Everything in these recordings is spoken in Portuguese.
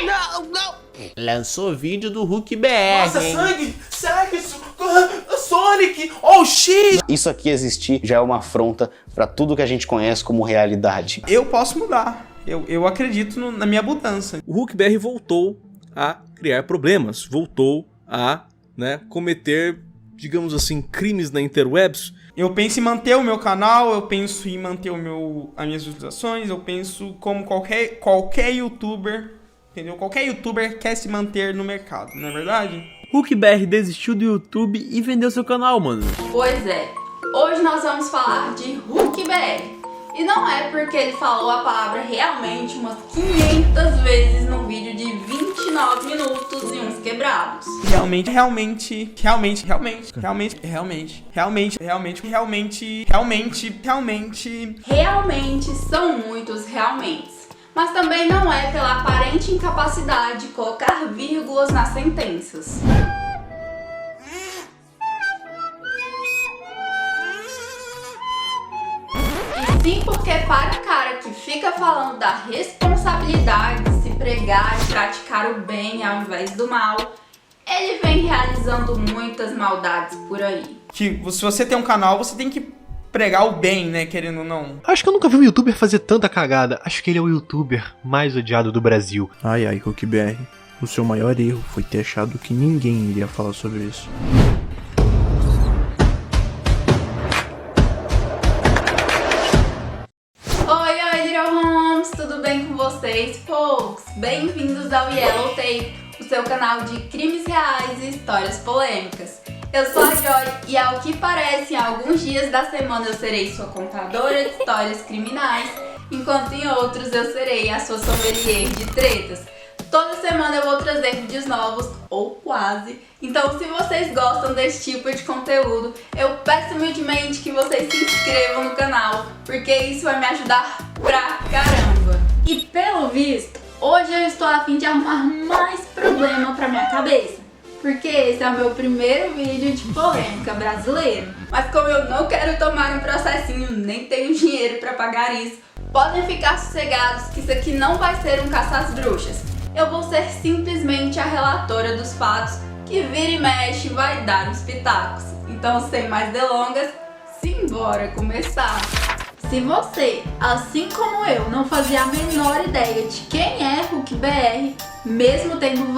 Não, não! Lançou vídeo do Hulk BR. Nossa, sangue, Sonic, oh shit! Isso aqui existir já é uma afronta pra tudo que a gente conhece como realidade. Eu posso mudar, eu acredito na minha mudança. O Hulk BR voltou a criar problemas, voltou a, cometer, digamos assim, crimes na interwebs. Eu penso em manter o meu canal, eu penso em manter as minhas visualizações, eu penso como qualquer youtuber, entendeu? Qualquer youtuber quer se manter no mercado, não é verdade? Hulk BR desistiu do YouTube e vendeu seu canal, mano. Pois é, hoje nós vamos falar de Hulk BR. E não é porque ele falou a palavra realmente umas 500 vezes num vídeo de 29 minutos e uns quebrados. Realmente são muitos realmente. Mas também não é pela aparente incapacidade de colocar vírgulas nas sentenças. Sim, porque para o cara que fica falando da responsabilidade de se pregar e praticar o bem ao invés do mal, ele vem realizando muitas maldades por aí. Que se você tem um canal, você tem que pregar o bem, né, querendo ou não. Acho que eu nunca vi um youtuber fazer tanta cagada. Acho que ele é o youtuber mais odiado do Brasil. Ai, Hulk BR, o seu maior erro foi ter achado que ninguém iria falar sobre isso. Tudo bem com vocês, folks? Bem-vindos ao Yellow Tape, o seu canal de crimes reais e histórias polêmicas. Eu sou a Joy e, ao que parece, em alguns dias da semana eu serei sua contadora de histórias criminais, enquanto em outros eu serei a sua sommelier de tretas. Toda semana eu vou trazer vídeos novos, ou quase. Então, se vocês gostam desse tipo de conteúdo, eu peço humildemente que vocês se inscrevam no canal, porque isso vai me ajudar pra caramba. E pelo visto, hoje eu estou a fim de arrumar mais problema pra minha cabeça, porque esse é o meu primeiro vídeo de polêmica brasileiro. Mas como eu não quero tomar um processinho, nem tenho dinheiro pra pagar isso, podem ficar sossegados que isso aqui não vai ser um caça às bruxas. Eu vou ser simplesmente a relatora dos fatos que vira e mexe vai dar uns pitacos. Então, sem mais delongas, simbora começar! Se você, assim como eu, não fazia a menor ideia de quem é Hulk BR, mesmo tendo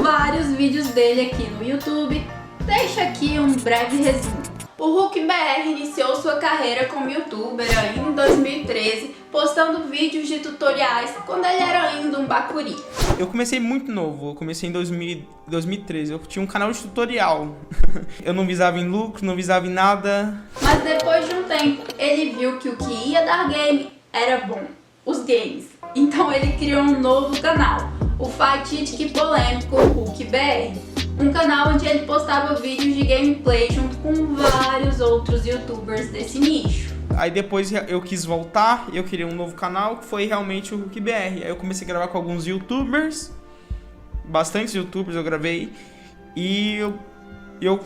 vários vídeos dele aqui no YouTube, deixa aqui um breve resumo. O Hulk BR iniciou sua carreira como youtuber ainda em 2013, postando vídeos de tutoriais quando ele era ainda um bacuri. Eu comecei muito novo, eu comecei em 2013, eu tinha um canal de tutorial. Eu não visava em lucro, não visava em nada. Mas depois de um tempo, ele viu que o que ia dar game era bom, os games. Então ele criou um novo canal, o fatídico polêmico Hulk BR. Um canal onde ele postava vídeos de gameplay junto com vários outros youtubers desse nicho. Aí depois eu quis voltar, eu queria um novo canal, que foi realmente o Hulk BR. Aí eu comecei a gravar com alguns youtubers, bastantes youtubers eu gravei, e eu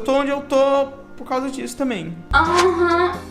tô onde eu tô por causa disso também.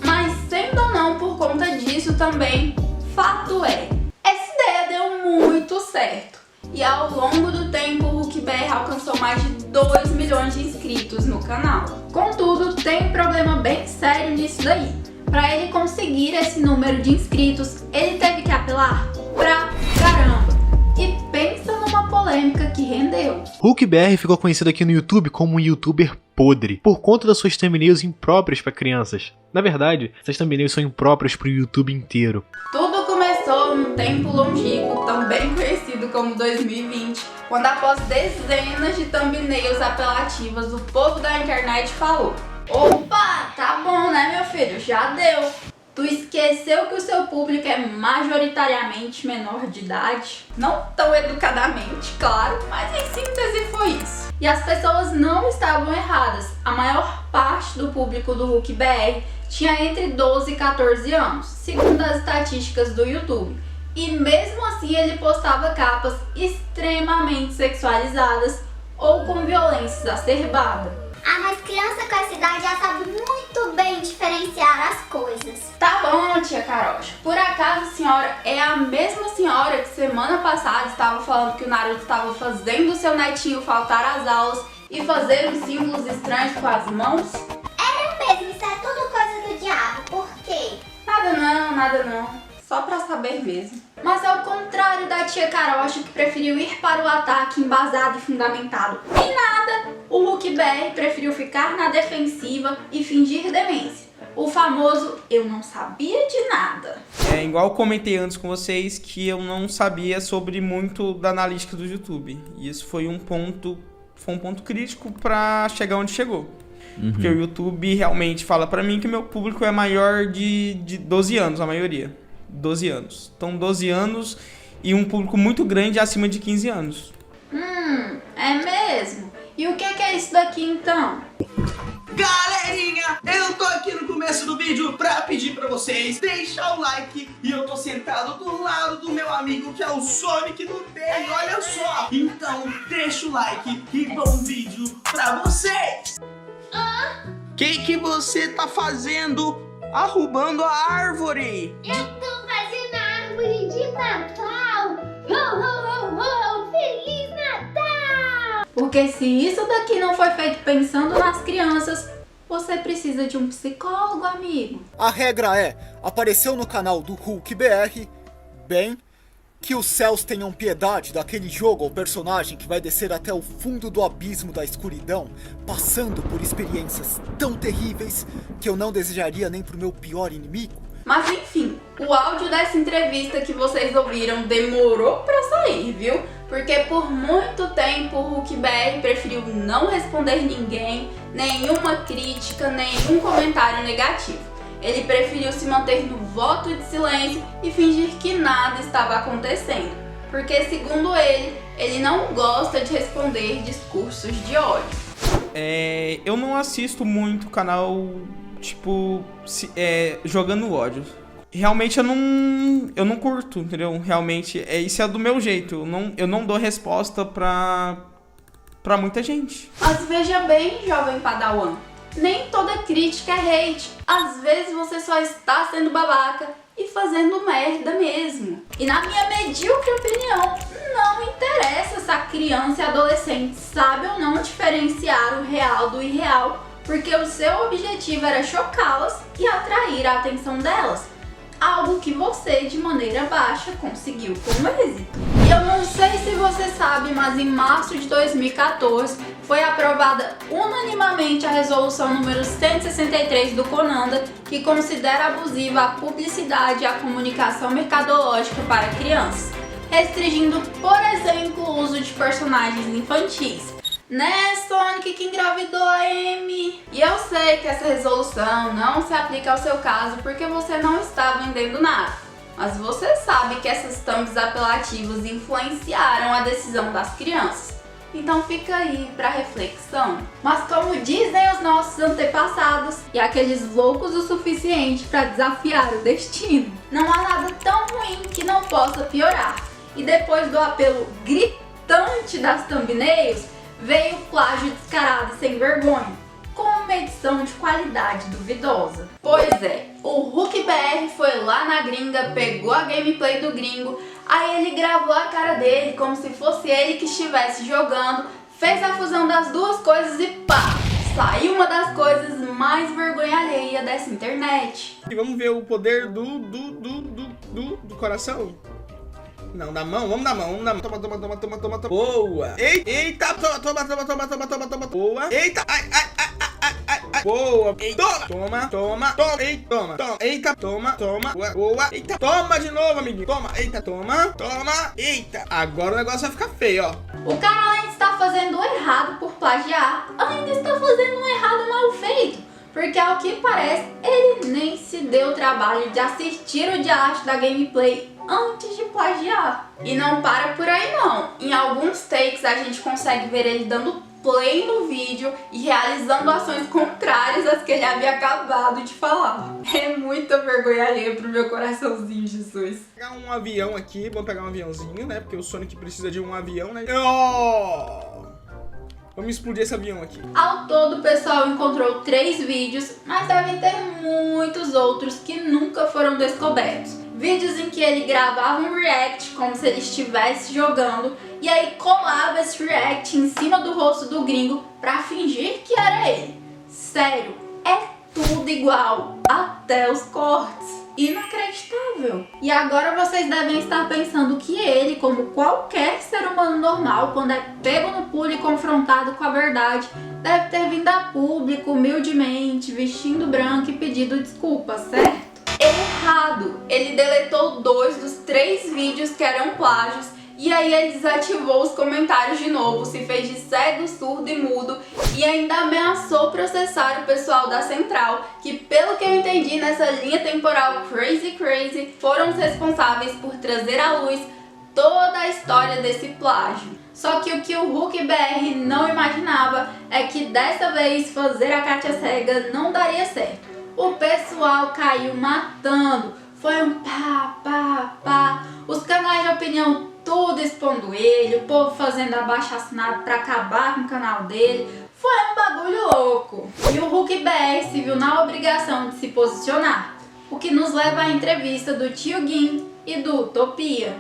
Mas sendo ou não por conta disso também, fato é, essa ideia deu muito certo. E ao longo do tempo, o Hulk BR alcançou mais de 2 milhões de inscritos no canal. Contudo, tem um problema bem sério nisso daí. Para ele conseguir esse número de inscritos, ele teve que apelar pra caramba. E pensa numa polêmica que rendeu. Hulk BR ficou conhecido aqui no YouTube como um youtuber podre, por conta das suas thumbnails impróprias para crianças. Na verdade, essas thumbnails são impróprias pro YouTube inteiro. Tudo começou num tempo longínquo, também conhecido como 2020, quando após dezenas de thumbnails apelativas, o povo da internet falou: opa, tá bom né meu filho, já deu. Tu esqueceu que o seu público é majoritariamente menor de idade? Não tão educadamente, claro, mas em síntese foi isso. E as pessoas não estavam erradas. A maior parte do público do Hulk BR tinha entre 12 e 14 anos, segundo as estatísticas do YouTube. E mesmo assim ele postava capas extremamente sexualizadas ou com violência exacerbada. Ah, mas criança com essa idade já sabe muito muito bem diferenciar as coisas. Tá bom, tia Carocha. Por acaso a senhora é a mesma senhora que semana passada estava falando que o Naruto estava fazendo o seu netinho faltar às aulas e fazer uns símbolos estranhos com as mãos? Era mesmo, isso é tudo coisa do diabo. Por quê? Nada não. Só pra saber mesmo. Mas ao contrário da tia Carocha, que preferiu ir para o ataque embasado e fundamentado em nada, o Hulk BR preferiu ficar na defensiva e fingir demência. O famoso eu não sabia de nada. É igual eu comentei antes com vocês que eu não sabia sobre muito da analítica do YouTube. E isso foi um ponto crítico pra chegar onde chegou. Porque o YouTube realmente fala pra mim que meu público é maior de 12 anos, a maioria. 12 anos. Então 12 anos e um público muito grande acima de 15 anos. É mesmo? E o que é isso daqui então? Galerinha, eu tô aqui no começo do vídeo pra pedir pra vocês deixar o like. E eu tô sentado do lado do meu amigo que é o Sonic do bem, olha só. Então deixa o like e bom vídeo pra vocês. Que você tá fazendo arrubando a árvore? Eu tô fazendo a árvore de Natal. Ho, ho, ho, ho! Feliz Natal! Porque se isso daqui não foi feito pensando nas crianças, você precisa de um psicólogo, amigo. A regra é, apareceu no canal do Hulk BR, bem, que os céus tenham piedade daquele jogo ou personagem que vai descer até o fundo do abismo da escuridão, passando por experiências tão terríveis que eu não desejaria nem pro meu pior inimigo. Mas enfim, o áudio dessa entrevista que vocês ouviram demorou pra sair, viu? Porque por muito tempo o Hulk BR preferiu não responder ninguém, nenhuma crítica, nenhum comentário negativo. Ele preferiu se manter no voto de silêncio e fingir que nada estava acontecendo. Porque, segundo ele não gosta de responder discursos de ódio. Eu não assisto muito canal, tipo, jogando ódio. Realmente eu não curto, entendeu? Realmente, isso é do meu jeito. Eu não dou resposta pra muita gente. Mas veja bem, jovem Padawan. Nem toda crítica é hate. Às vezes você só está sendo babaca e fazendo merda mesmo. E na minha medíocre opinião, não interessa se a criança e adolescente sabe ou não diferenciar o real do irreal, porque o seu objetivo era chocá-las e atrair a atenção delas. Algo que você, de maneira baixa, conseguiu com êxito. E eu não sei se você sabe, mas em março de 2014 foi aprovada unanimamente a resolução número 163 do CONANDA, que considera abusiva a publicidade e a comunicação mercadológica para crianças, restringindo, por exemplo, o uso de personagens infantis. Né, Sonic, que engravidou a Amy? E eu sei que essa resolução não se aplica ao seu caso porque você não está vendendo nada. Mas você sabe que essas thumbs apelativas influenciaram a decisão das crianças. Então fica aí pra reflexão. Mas como dizem os nossos antepassados, e aqueles loucos o suficiente para desafiar o destino, não há nada tão ruim que não possa piorar. E depois do apelo gritante das thumbnails, veio o plágio descarado e sem vergonha, com uma edição de qualidade duvidosa. Pois é, o Hulk BR foi lá na gringa, pegou a gameplay do gringo, aí ele gravou a cara dele como se fosse ele que estivesse jogando, fez a fusão das duas coisas e pá! Saiu uma das coisas mais vergonha alheia dessa internet. E vamos ver o poder do coração? Não, da mão, vamos da mão, Toma. Boa. Eita, toma. Boa. Eita, ai. Boa. Toma. Eita, toma. Boa. Eita, toma de novo, amiguinho. Toma. Eita, toma. Eita. Agora o negócio vai ficar feio, ó. O cara, além de estar fazendo o errado por plagiar, ainda está fazendo um errado mal feito. Porque, ao que parece, ele nem se deu o trabalho de assistir o diacho da gameplay antes de plagiar. E não para por aí não. Em alguns takes a gente consegue ver ele dando play no vídeo e realizando ações contrárias às que ele havia acabado de falar. É muita vergonha alheia pro meu coraçãozinho, Jesus. Vou pegar um avião aqui, vamos pegar um aviãozinho, né? Porque o Sonic precisa de um avião, né? Vamos explodir esse avião aqui. Ao todo, o pessoal encontrou 3 vídeos, mas devem ter muitos outros que nunca foram descobertos. Vídeos em que ele gravava um react como se ele estivesse jogando e aí colava esse react em cima do rosto do gringo pra fingir que era ele. Sério, é tudo igual, até os cortes. Inacreditável. E agora vocês devem estar pensando que ele, como qualquer ser humano normal, quando é pego no pulo e confrontado com a verdade, deve ter vindo a público, humildemente, vestindo branco e pedido desculpas, certo? Errado! Ele deletou 2 dos 3 vídeos que eram plágios e aí ele desativou os comentários de novo, se fez de cego, surdo e mudo e ainda ameaçou processar o pessoal da Central, que pelo que eu entendi nessa linha temporal crazy, foram os responsáveis por trazer à luz toda a história desse plágio. Só que o Hulk BR não imaginava é que dessa vez fazer a Kátia cega não daria certo. O pessoal caiu matando, foi um pá, os canais de opinião tudo expondo ele, o povo fazendo abaixo-assinado pra acabar com o canal dele, foi um bagulho louco. E o Hulk BR se viu na obrigação de se posicionar, o que nos leva à entrevista do Tio Gin e do Utopia.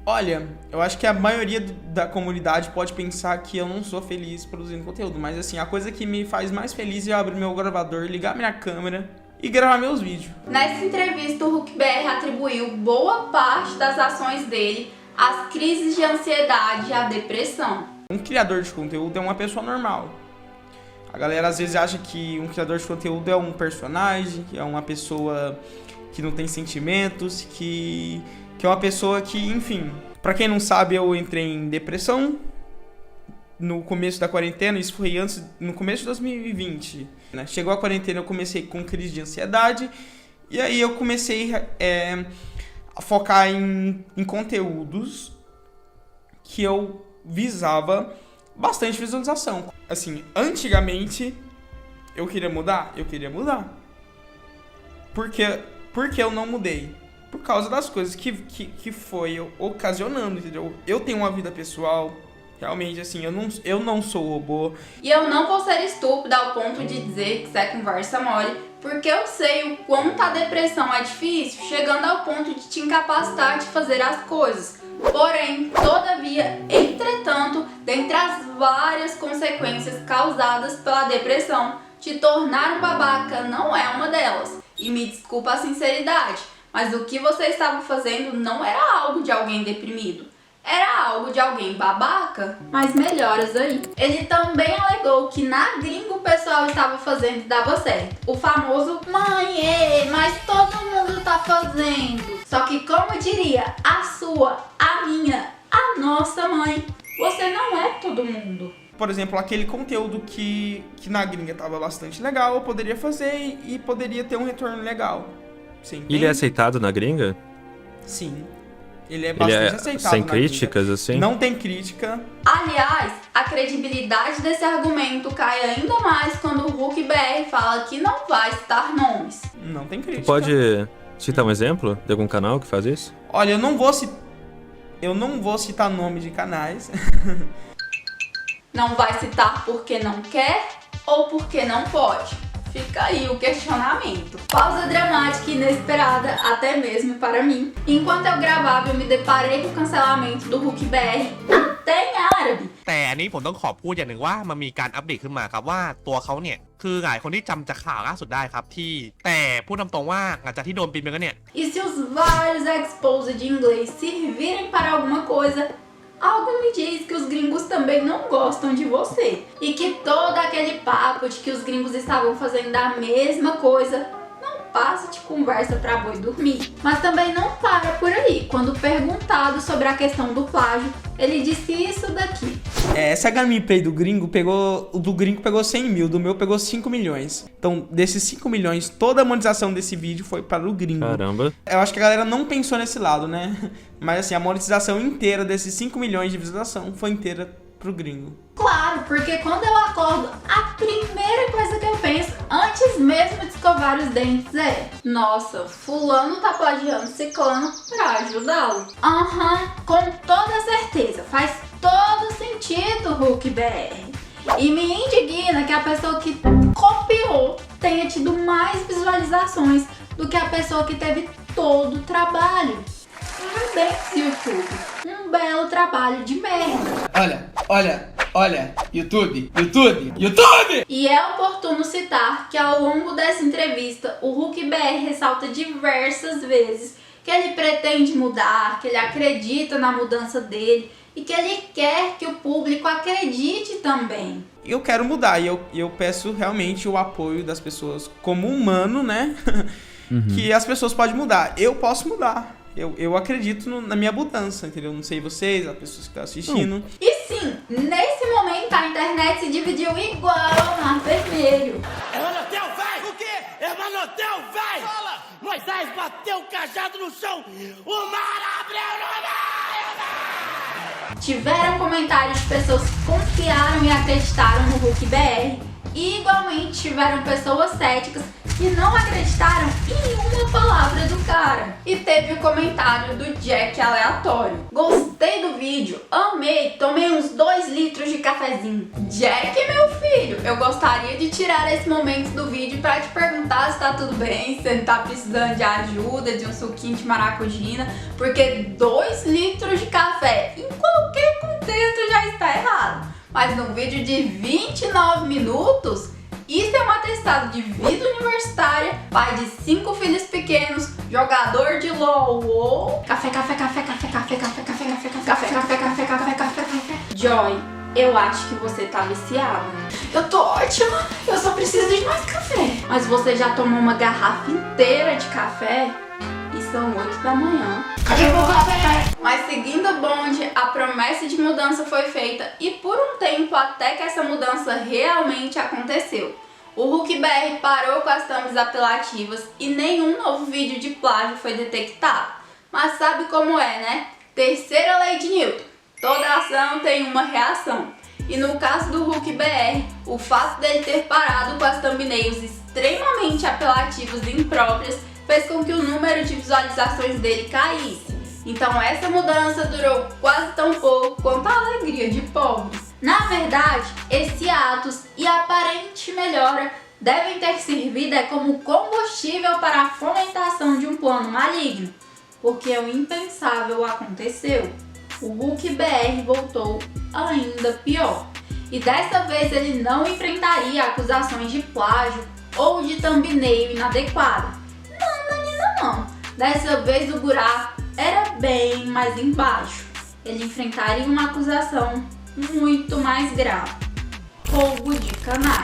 Olha, eu acho que a maioria da comunidade pode pensar que eu não sou feliz produzindo conteúdo, mas assim, a coisa que me faz mais feliz é abrir meu gravador, ligar minha câmera e gravar meus vídeos. Nessa entrevista, o Hulk BR atribuiu boa parte das ações dele às crises de ansiedade e à depressão. Um criador de conteúdo é uma pessoa normal. A galera às vezes acha que um criador de conteúdo é um personagem, que é uma pessoa que não tem sentimentos, que é uma pessoa que, enfim... Pra quem não sabe, eu entrei em depressão no começo da quarentena, isso foi no começo de 2020, né? Chegou a quarentena, eu comecei com crise de ansiedade, e aí eu comecei a focar em conteúdos que eu visava bastante visualização. Assim, antigamente, eu queria mudar? Eu queria mudar. Por que eu não mudei? Por causa das coisas que foi ocasionando, entendeu? Eu tenho uma vida pessoal, realmente, assim, eu não sou robô. E eu não vou ser estúpida ao ponto de dizer que isso é conversa mole, porque eu sei o quanto a depressão é difícil, chegando ao ponto de te incapacitar de fazer as coisas. Porém, todavia, entretanto, dentre as várias consequências causadas pela depressão, te tornar um babaca não é uma delas. E me desculpa a sinceridade, mas o que você estava fazendo não era algo de alguém deprimido. Era algo de alguém babaca, mas melhoras aí. Ele também alegou que na gringa o pessoal estava fazendo e dava certo. O famoso mãe, mas todo mundo tá fazendo. Só que como diria a sua, a minha, a nossa mãe, você não é todo mundo. Por exemplo, aquele conteúdo que na gringa tava bastante legal, eu poderia fazer e poderia ter um retorno legal. Sim. Ele é aceitado na gringa? Sim. Ele é bastante aceitado. Sem críticas, assim? Não tem crítica. Aliás, a credibilidade desse argumento cai ainda mais quando o Hulk BR fala que não vai citar nomes. Não tem crítica. Tu pode citar um exemplo de algum canal que faz isso? Olha, eu não vou citar nome de canais. Não vai citar porque não quer ou porque não pode? Fica aí o questionamento. Pausa dramática e inesperada, até mesmo para mim. Enquanto eu gravava, eu me deparei com o cancelamento do Hulk BR até em árabe. แต่อันนี้ผมต้องขอพูดอย่างหนึ่งว่ามันมีการอัปเดตขึ้นมาครับว่าตัวเขาเนี่ยคือหลายคนที่จำจากข่าวล่าสุดได้ครับที่แต่พูดตรงๆว่าหลังจากที่โดนปีนไปก็เนี่ย E se os vários expos de inglês servirem para alguma coisa, algo me diz que os gringos também não gostam de você. E que todo aquele papo de que os gringos estavam fazendo a mesma coisa não passa de conversa pra boi dormir. Mas também não para por aí. Quando perguntado sobre a questão do plágio, ele disse isso daqui. Essa gameplay do gringo pegou 100 mil, do meu pegou 5 milhões. Então, desses 5 milhões, toda a monetização desse vídeo foi para o gringo. Caramba. Eu acho que a galera não pensou nesse lado, né? Mas assim, a monetização inteira desses 5 milhões de visualização foi inteira pro gringo. Claro, porque quando eu acordo, a primeira coisa que eu penso, antes mesmo de escovar os dentes, é: nossa, fulano tá plagiando ciclano pra ajudá-lo. Com toda certeza, faz todo sentido, Hulk BR. E me indigna que a pessoa que copiou tenha tido mais visualizações do que a pessoa que teve todo o trabalho. Parabéns, YouTube. Um belo trabalho de merda. Olha, YouTube. E é oportuno citar que ao longo dessa entrevista, o HulkBR ressalta diversas vezes que ele pretende mudar, que ele acredita na mudança dele e que ele quer que o público acredite também. Eu quero mudar e eu peço realmente o apoio das pessoas como humano, né? Que as pessoas podem mudar. Eu posso mudar. Eu acredito na minha mudança, entendeu? Não sei vocês, as pessoas que estão assistindo. E sim, nesse momento a internet se dividiu igual ao Mar Vermelho. É Manotel, vai! O quê? É Manotel, vai! Fala! Moisés bateu o cajado no chão! O mar abriu no meio! Tiveram comentários de pessoas que confiaram e acreditaram no HulkBR. E igualmente tiveram pessoas céticas que não acreditaram em uma palavra do cara. E teve o comentário do Jack aleatório. Gostei do vídeo, amei, tomei uns 2 litros de cafezinho. Jack, meu filho, eu gostaria de tirar esse momento do vídeo pra te perguntar se tá tudo bem, se tá precisando de ajuda, de um suquinho de maracujina, porque 2 litros de café em qualquer contexto já está errado. Mas num vídeo de 29 minutos, isso é um atestado de vida universitária, pai de 5 filhos pequenos, jogador de LOL ou... Café. Joy, eu acho que você tá viciada. Eu tô ótima, eu só preciso de mais café. Mas você já tomou uma garrafa inteira de café? E são 8 da manhã. Cadê o café? Mas seguindo o bonde, a promessa de mudança foi feita e por um tempo até que essa mudança realmente aconteceu. O HulkBR parou com as thumbs apelativas e nenhum novo vídeo de plágio foi detectado. Mas sabe como é, né? Terceira lei de Newton. Toda ação tem uma reação. E no caso do HulkBR, o fato dele ter parado com as thumbnails extremamente apelativas e impróprias fez com que o número de visualizações dele caísse. Então essa mudança durou quase tão pouco quanto a alegria de pobre. Na verdade, esse atos e aparente melhora devem ter servido como combustível para a fomentação de um plano maligno, porque o impensável aconteceu. O HulkBR voltou ainda pior. E dessa vez ele não enfrentaria acusações de plágio ou de thumbnail inadequada. Não. Dessa vez o buraco era bem mais embaixo. Ele enfrentaria uma acusação muito mais grave: roubo de canais.